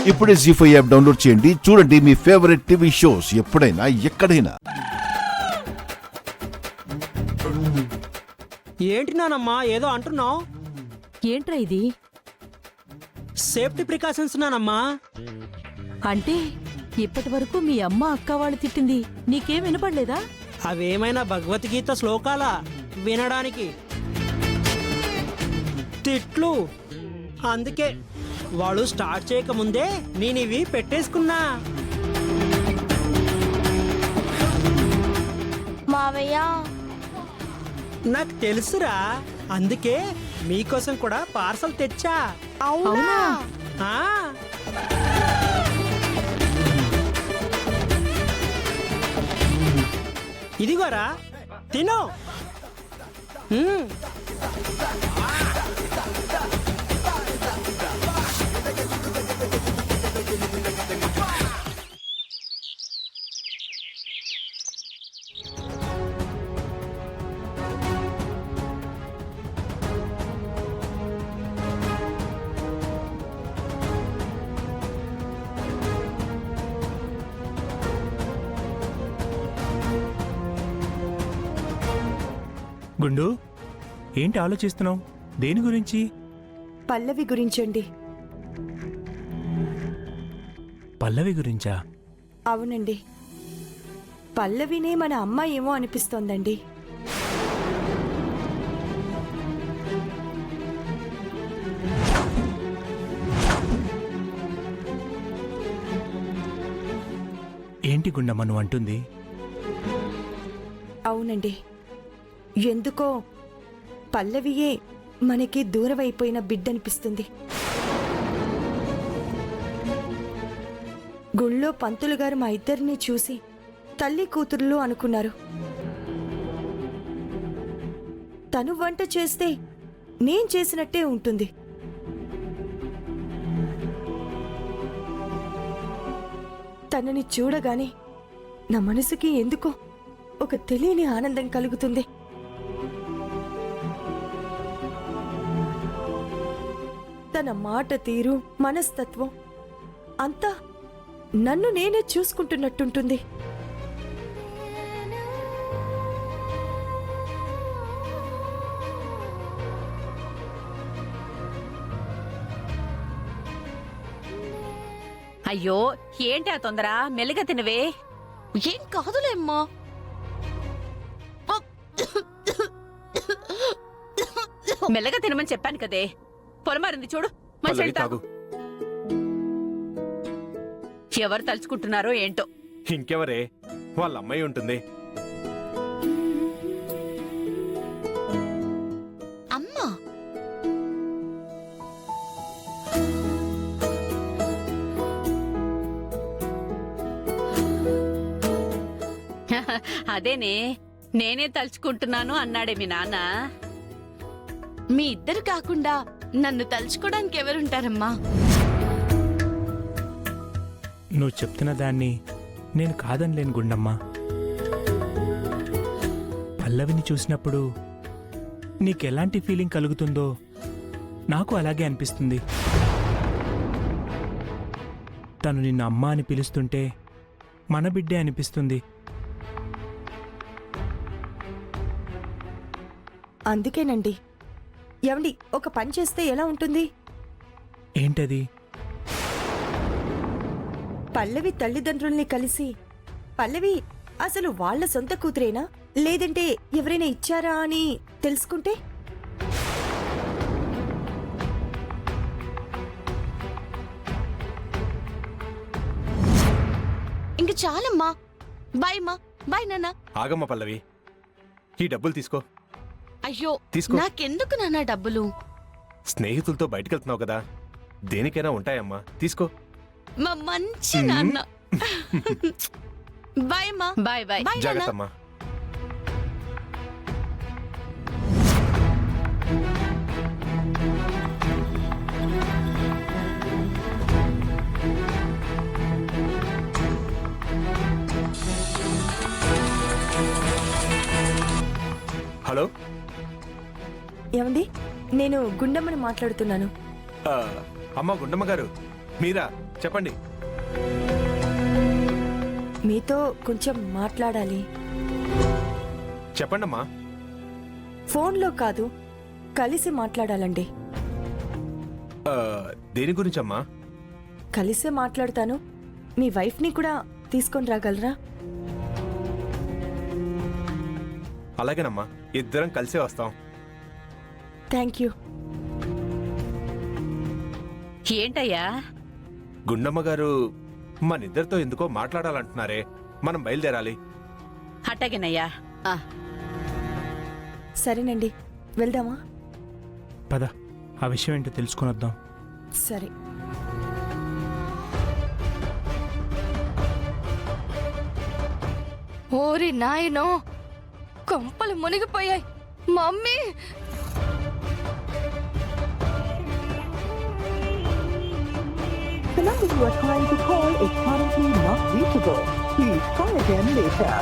ఇప్పుడే జీ5 app download చేయండి. చూడండి మీ ఫేవరెట్ టీవీ షోస్ ఎప్పుడైనా ఎక్కడైనా. ఏంటి నానమ్మా ఏదో అంటున్నావు? ఏంట్రా ఇది? సేఫ్టీ ప్రికాషన్స్ నానమ్మా. అంటే ఇప్పటి వరకు మీ అమ్మ అక్క వాళ్ళు తిట్టింది నీకేం వినపడలేదా? అవేమైనా భగవద్గీత శ్లోకాలా వినడానికి? తిట్లు. అందుకే వాళ్ళు స్టార్ట్ చేయకముందే నేను ఇవి పెట్టేసుకున్నా. మావయ్య నాకు తెలుసురా, అందుకే మీకోసం కూడా పార్సల్ తెచ్చా. అవునా? ఆ ఇదిగోరా తిను. గుండు, ఏంటి ఆలోచిస్తున్నావు? దేని గురించి? పల్లవి గురించండి. పల్లవి గురించా? అవునండి, పల్లవినే మన అమ్మ ఏమో అనిపిస్తోందండి. ఏంటి గుండమ్మ నువ్వు అంటుంది? అవునండి, ఎందుకో పల్లవియే మనకి దూరమైపోయిన బిడ్డనిపిస్తుంది. గుళ్ళో పంతులు గారు మా ఇద్దరిని చూసి తల్లి కూతురులు అనుకున్నారు. తను వంట చేస్తే నేను చేసినట్టే ఉంటుంది. తనని చూడగానే నా మనసుకి ఎందుకో ఒక తెలియని ఆనందం కలుగుతుంది. తన మాట తీరు, మనస్తత్వం అంతా నన్ను నేనే చూసుకుంటున్నట్టుంటుంది. అయ్యో ఏంటి ఆ తొందర? మెల్లిగా తినవే. ఏం కాదులేమ్మా. మెల్లగా తినమని చెప్పాను కదే. పొలమారింది చూడు. మంచి తాగు. ఎవరు తలుచుకుంటున్నారో ఏంటో. ఇంకెవరే, వాళ్ళ అమ్మాయి ఉంటుంది. అమ్మా అదేనే, నేనే తలుచుకుంటున్నాను అన్నాడే మీ నాన్న. మీ ఇద్దరు కాకుండా నన్ను తలుచుకోవడానికి ఎవరుంటారమ్మా? నువ్వు చెప్తున్న దాన్ని నేను కాదనిలేను గుండమ్మ. పల్లవిని చూసినప్పుడు నీకెలాంటి ఫీలింగ్ కలుగుతుందో నాకు అలాగే అనిపిస్తుంది. తను నిన్ను అమ్మ అని పిలుస్తుంటే మన బిడ్డే అనిపిస్తుంది. అందుకేనండి, ఏమండి ఒక పని చేస్తే ఎలా ఉంటుంది? ఏంటది? పల్లవి తల్లిదండ్రుల్ని కలిసి, పల్లవి అసలు వాళ్ళ సొంత కూతురేనా లేదంటే ఎవరైనా ఇచ్చారా అని తెలుసుకుంటే? ఇంక చాలమ్మా. బాయ్ అమ్మా. బాయ్ నాన్న. ఆగమ్మ పల్లవి, ఈ డబ్బులు తీసుకో. అయ్యో తీసుకో. నాకెందుకు నాన్న డబ్బులు? స్నేహితులతో బయటకెళ్తున్నావు కదా, దేనికైనా ఉంటాయమ్మా, తీసుకో. మా మంచి నాన్న. బాయ్ అమ్మా. Bye bye. బాయ్ నాన్న. జాగ్రత్తమ్మా. హలో, ఏమండి, నేను గుండమ్మని మాట్లాడుతున్నాను. అమ్మ గుండమ్మ గారు, మీరా చెప్పండి. మీతో కొంచెం మాట్లాడాలి. చెప్పండమ్మా. ఫోన్లో కాదు, కలిసి మాట్లాడాలండి. ఆ, దేని గురించమ్మా? కలిసే మాట్లాడతాను. మీ వైఫ్ని కూడా తీసుకొని రాగలరా? అలాగేనమ్మా, ఇద్దరం కలిసే వస్తాం. Thank you. ఏంటయ్యా? గుండమ్మ గారు మనిద్దరితో ఎందుకో మాట్లాడాలంటున్నారే. మనం బయలుదేరాలి. అట్టగేనయ్యా. సరేనండి, వెళ్దామా? పద, ఆ విషయం ఏంటో తెలుసుకొని వద్దాం. సరే. ఓరి నాయనో, కొంపలు మునిగిపోయాయి. Mummy, The number you are trying to call is currently not reachable. Please try again later.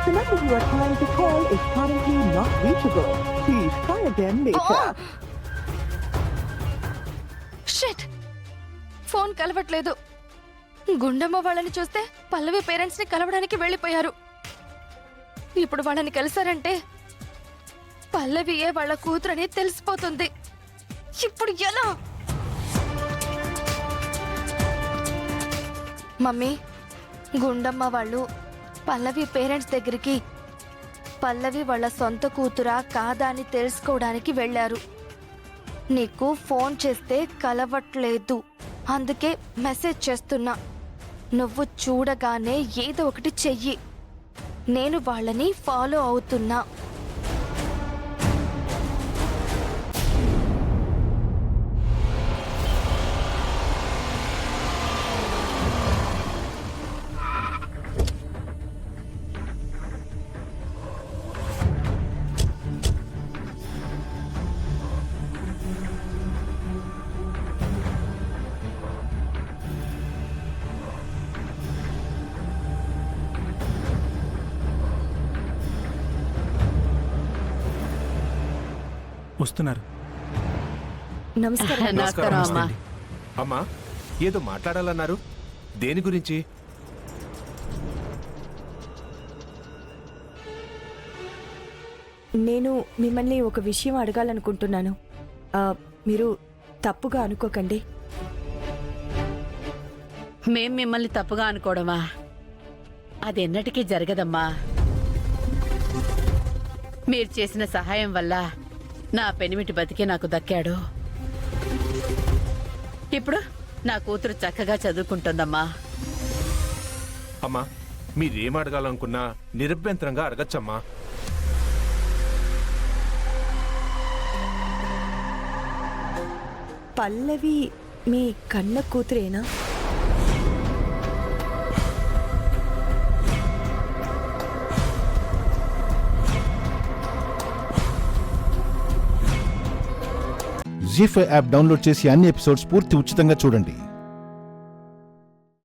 The number you are trying to call is currently not reachable. Please try again later. Shit, phone కలవట్లేదు. గుండమ్మ వాళ్ళని చూస్తే పల్లవి parents ని కలవడానికి వెళ్ళిపోయారు. ఇప్పుడు వాళ్ళని కలిసారంటే పల్లవియే వాళ్ళ కూతురని తెలిసిపోతుంది. ఇప్పుడు ఎలా? మమ్మీ, గుండమ్మ వాళ్ళు పల్లవి పేరెంట్స్ దగ్గరికి పల్లవి వాళ్ళ సొంత కూతురా కాదా అని తెలుసుకోవడానికి వెళ్ళారు. నీకు ఫోన్ చేస్తే కలవట్లేదు, అందుకే మెసేజ్ చేస్తున్నా. నువ్వు చూడగానే ఏదో ఒకటి చెయ్యి. నేను వాళ్ళని ఫాలో అవుతున్నా. వస్తున్నారు. నమస్కారం. నమస్కారం అండి. అమ్మా, ఏదో మాట్లాడాలన్నారు. దేని గురించి? నేను మిమ్మల్ని ఒక విషయం అడగాలనుకుంటున్నాను. మీరు తప్పుగా అనుకోకండి. మేం మిమ్మల్ని తప్పుగా అనుకోవడమా? అదెన్నటికీ జరగదమ్మా. మీరు చేసిన సహాయం వల్ల నా పెనిమిటి బతికి నాకు దక్కాడు. ఇప్పుడు నా కూతురు చక్కగా చదువుకుంటుందమ్మా. అమ్మా, మీరేం అడగాలనుకున్నా నిరభ్యంతరంగా అడగచ్చమ్మా. పల్లవి మీ కన్న కూతురేనా? జీ5 యాప్ డౌన్లోడ్ చేసి అన్ని ఎపిసోడ్స్ పూర్తి ఉచితంగా చూడండి.